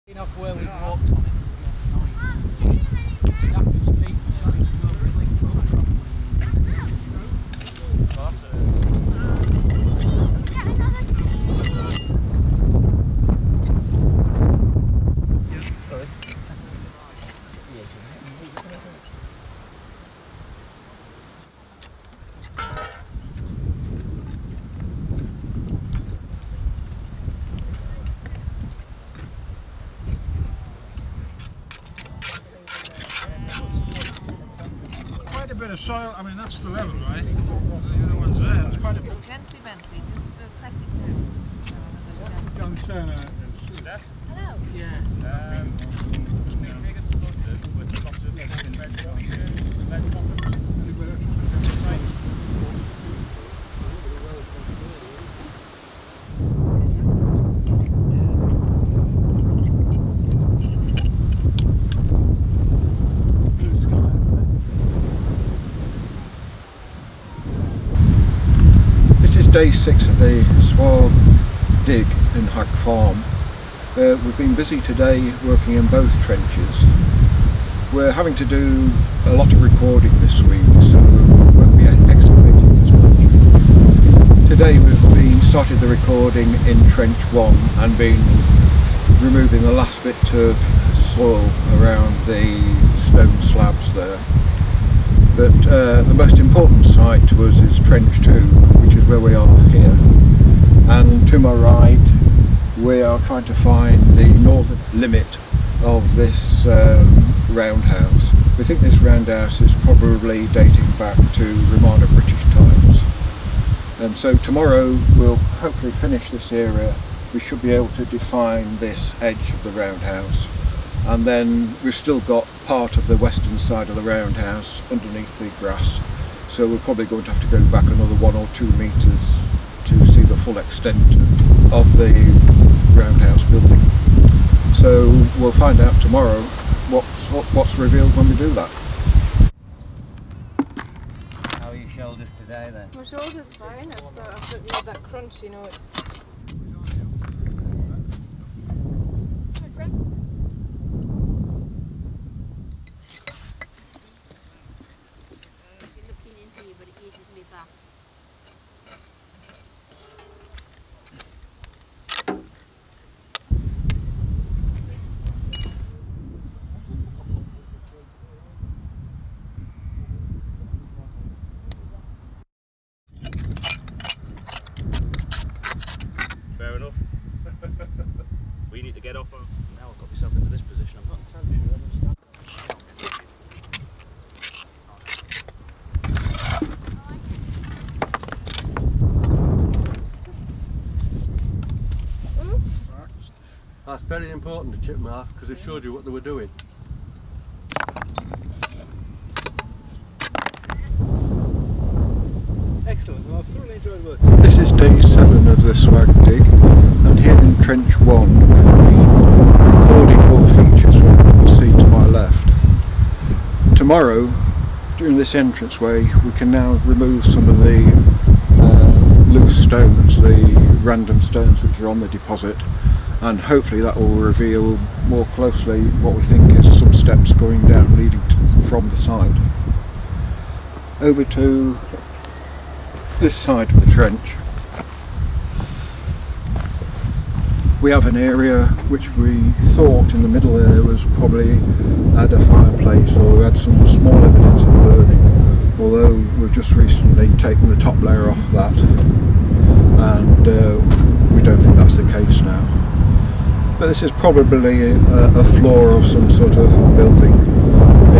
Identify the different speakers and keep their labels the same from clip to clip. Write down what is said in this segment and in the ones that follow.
Speaker 1: Enough where we walked on it. Staff his feet and tell him to go click properly. Sorry. Quite a bit of soil. I mean, that's the level, right? The other one's there. It's quite a bit.
Speaker 2: Gently, just press it through.
Speaker 1: John Turner is that?
Speaker 2: Hello.
Speaker 1: Yeah.
Speaker 3: This is day 6 of the SWAAG dig in Hagg farm. We've been busy today working in both trenches. We're having to do a lot of recording this week, so we won't be excavating as much. Today we've started the recording in trench 1 and been removing the last bit of soil around the stone slabs there. But the most important site to us is trench 2, which is where we are here. And to my right we are trying to find the northern limit of this roundhouse. We think this roundhouse is probably dating back to Romano British times. And so tomorrow we'll hopefully finish this area. We should be able to define this edge of the roundhouse. And then we've still got part of the western side of the roundhouse underneath the grass, so we're probably going to have to go back another 1 or 2 metres to see the full extent of the roundhouse building. So we'll find out tomorrow what's revealed when we do that.
Speaker 4: How are your shoulders today then?
Speaker 2: My shoulder's fine, I've got that crunch, you know.
Speaker 5: But it eases me back.
Speaker 6: Fair enough. We need to get off. Now I've got myself into this position. I'm not entirely sure.
Speaker 7: That's very important, the chip mark, because it showed you what they were doing.
Speaker 1: Excellent. Well, I've thoroughly enjoyed work.
Speaker 3: This is day 7 of the SWAAG dig, and here in trench 1 we've been recording all the features from what you see to my left. Tomorrow, during this entranceway, we can now remove some of the loose stones, the random stones which are on the deposit, and hopefully that will reveal more closely what we think is some steps going down leading from the side. Over to this side of the trench we have an area which we thought in the middle there was probably had a fireplace, or we had some small evidence of burning, although we've just recently taken the top layer off that and we don't think that's the case now. But this is probably a floor of some sort of building.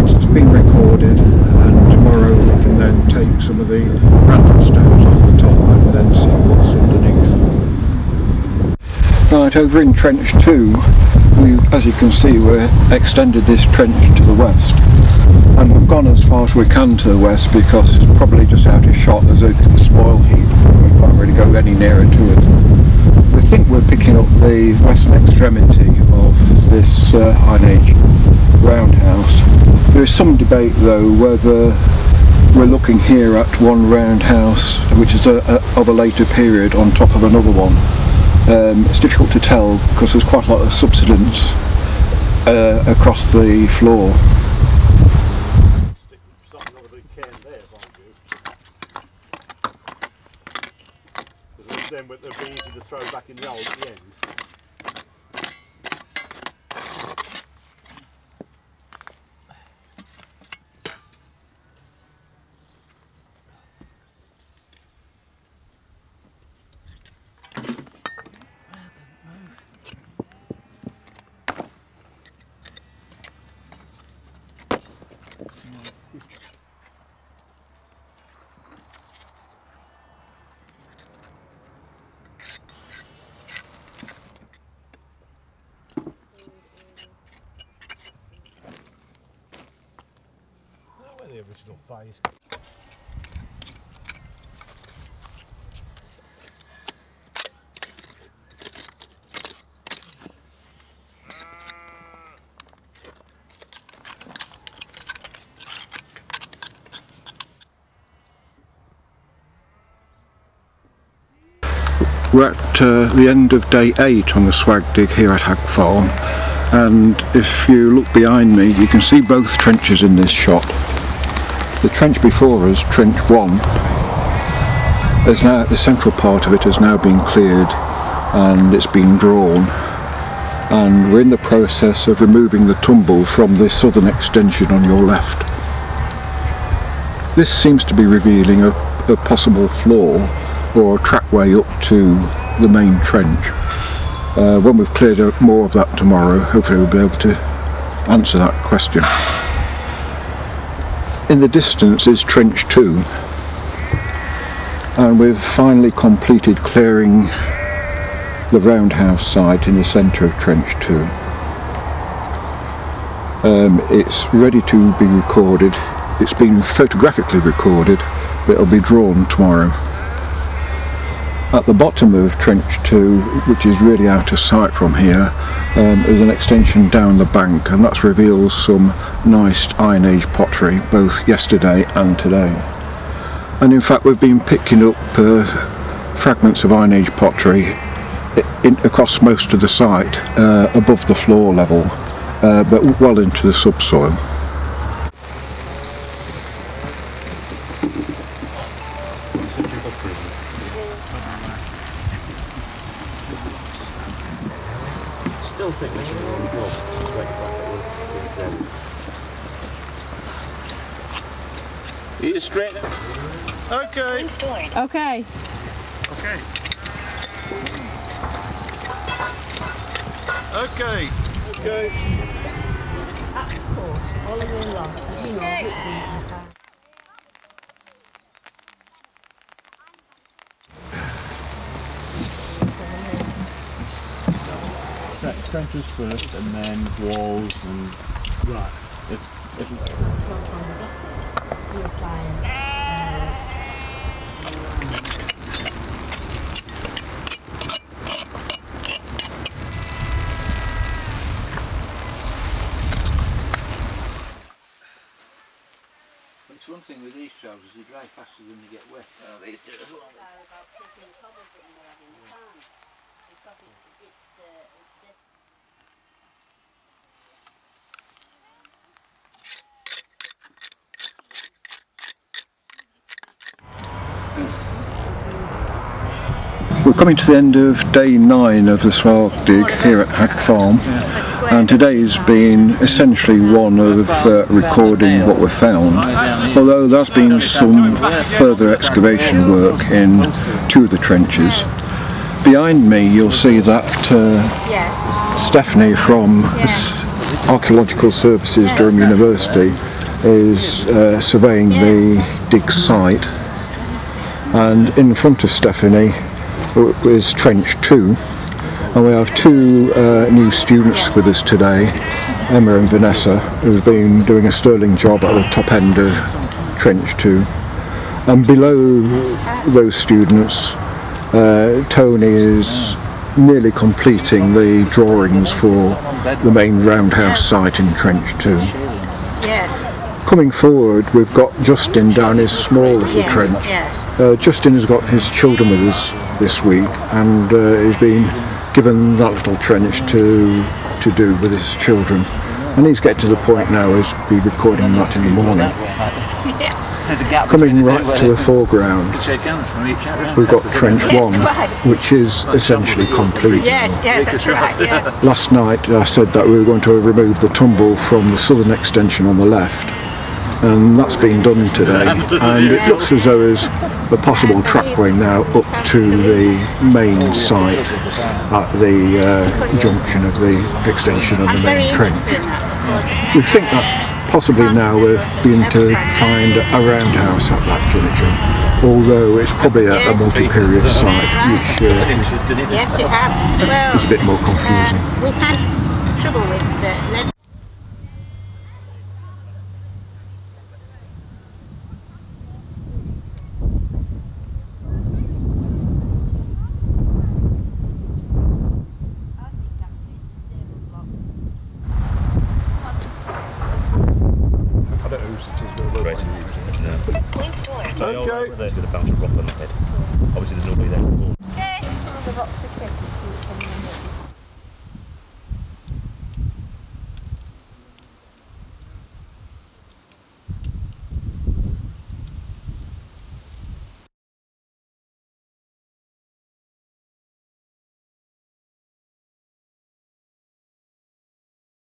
Speaker 3: It's been recorded, and tomorrow we can then take some of the random stones off the top and then see what's underneath. Right, over in trench 2, as you can see, we've extended this trench to the west, and we've gone as far as we can to the west because it's probably just out of shot as a spoil heap. We can't really go any nearer to it. We think we're picking up the western extremity of this Iron Age roundhouse. There is some debate though whether we're looking here at one roundhouse which is of a later period on top of another one. It's difficult to tell because there's quite a lot of subsidence across the floor.
Speaker 6: Stick something on a big can there, mind you. Because then it'll be easy to throw back in the hole at the end. The original phase.
Speaker 3: We're at the end of day 8 on the SWAAG dig here at Hagg Farm, and if you look behind me you can see both trenches in this shot. The trench before us, trench 1, is now, the central part of it has now been cleared and it's been drawn, and we're in the process of removing the tumble from this southern extension on your left. This seems to be revealing a possible floor or a trackway up to the main trench. When we've cleared up more of that tomorrow, hopefully we'll be able to answer that question. In the distance is trench 2, and we've finally completed clearing the roundhouse site in the centre of trench 2. It's ready to be recorded. It's been photographically recorded, but it'll be drawn tomorrow. At the bottom of trench 2, which is really out of sight from here, is an extension down the bank, and that's revealed some nice Iron Age pottery both yesterday and today. And in fact we've been picking up fragments of Iron Age pottery across most of the site, above the floor level, but well into the subsoil.
Speaker 6: Still think they should have gone. Just wait back at it. Straight. Okay.
Speaker 2: Okay.
Speaker 6: Okay.
Speaker 7: Okay. Okay.
Speaker 5: Of course, all the way along, as you know,
Speaker 6: Trenches first, and then walls, and right. It's
Speaker 4: It's one thing with these trousers, they dry faster than they get wet. Oh, these do as well.
Speaker 5: about taking the cobbles that you have in the pan, because it's
Speaker 3: We're coming to the end of day 9 of the SWAAG dig here at Hagg Farm, and today's been essentially one of recording what we've found, although there's been some further excavation work in 2 of the trenches. Behind me you'll see that Stephanie from Archaeological Services Durham University is surveying the dig site, and in front of Stephanie is trench 2, and we have 2 new students with us today, Emma and Vanessa, who've been doing a sterling job at the top end of trench 2, and below those students Tony is nearly completing the drawings for the main roundhouse site in trench 2.
Speaker 2: Yes.
Speaker 3: Coming forward we've got Justin down his small little trench. Justin has got his children with us this week, and he's been given that little trench to to do with his children, and he's getting to the point now as be recording that in the morning. Coming right to the foreground, we've got Trench 1, which is essentially complete.
Speaker 2: Yes, that's right, yeah.
Speaker 3: Last night I said that we were going to remove the tumble from the southern extension on the left, and that's been done today, and it looks as though there's a possible trackway now up to the main site at the junction of the extension and the main trench. We think that possibly now we're beginning to find a roundhouse at that junction, although it's probably a multi-period site, which
Speaker 2: Yes, you have. Well,
Speaker 3: is a bit more confusing.
Speaker 2: we've had trouble with lead.
Speaker 7: Okay.
Speaker 6: There's going to bounce a rock on the head. Obviously there's nobody there before.
Speaker 2: Okay. The rocks are quick.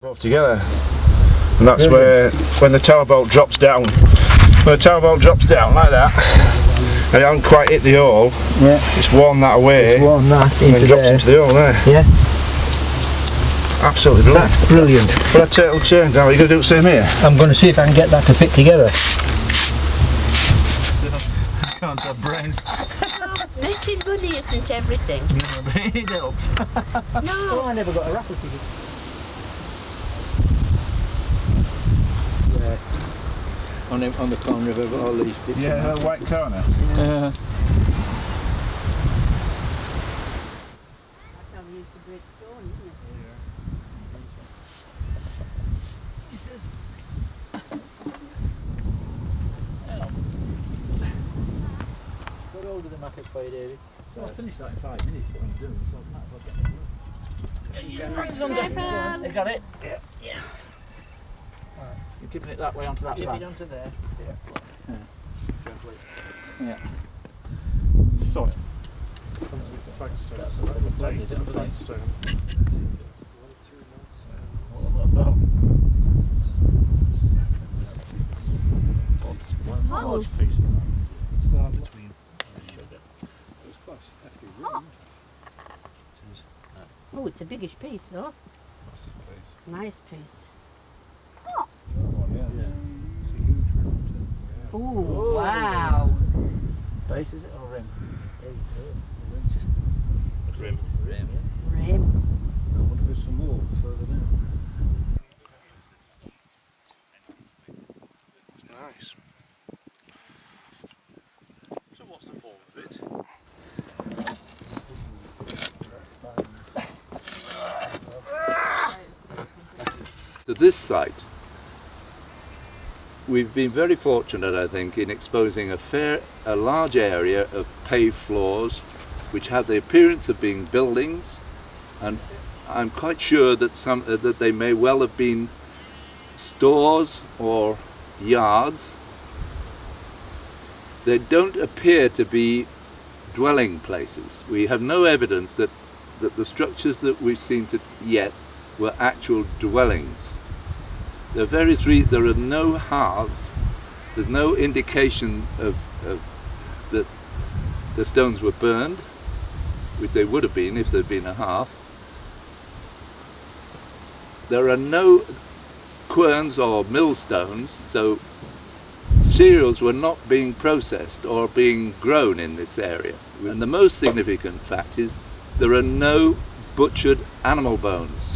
Speaker 7: Both together, and that's where when the tower bolt drops down. When the tower bolt drops down like that, and it hasn't quite hit the hole, it's worn that away, and then drops into the hole there.
Speaker 4: Yeah.
Speaker 7: Absolutely brilliant.
Speaker 4: That's brilliant.
Speaker 7: But that turtle turns out, are you going to do the same here?
Speaker 4: I'm going to see if I can get that to fit together.
Speaker 6: Can't have brains.
Speaker 5: Making money isn't everything.
Speaker 6: It helps.
Speaker 5: No.
Speaker 4: I never got a raffle ticket. On the corner of all these bits.
Speaker 6: Yeah, a white corner.
Speaker 4: Yeah.
Speaker 5: That's how we used to break stone, isn't
Speaker 4: Got hold of the mackets for you, David.
Speaker 6: So I'll finish that in 5 minutes, what I'm doing, so I might as well get it.
Speaker 4: You got it?
Speaker 6: Yeah. You're tipping it that way onto that
Speaker 4: Tip
Speaker 6: side.
Speaker 4: it onto there.
Speaker 6: Gently.
Speaker 4: Yeah.
Speaker 6: So.
Speaker 7: Comes with the flagstone.
Speaker 4: That's a little flag, is it? Under there?
Speaker 6: One large piece of that. Between sugar.
Speaker 3: It's quite hefty,
Speaker 5: Hot. Oh, it's a biggish piece though.
Speaker 7: Massive piece.
Speaker 5: Nice piece.
Speaker 3: yeah.
Speaker 5: Ooh, wow.
Speaker 4: Base, is it, or rim?
Speaker 6: Rim.
Speaker 4: Rim.
Speaker 5: Rim.
Speaker 3: I wonder if there's some more further down.
Speaker 6: Nice. So what's the form of it?
Speaker 8: To this site, we've been very fortunate, I think, in exposing a large area of paved floors which have the appearance of being buildings, and I'm quite sure that that they may well have been stores or yards. They don't appear to be dwelling places. We have no evidence that the structures that we've seen yet were actual dwellings. There are no hearths. There's no indication of that the stones were burned, which they would have been if there'd been a hearth. There are no querns or millstones, so cereals were not being processed or being grown in this area. And the most significant fact is there are no butchered animal bones.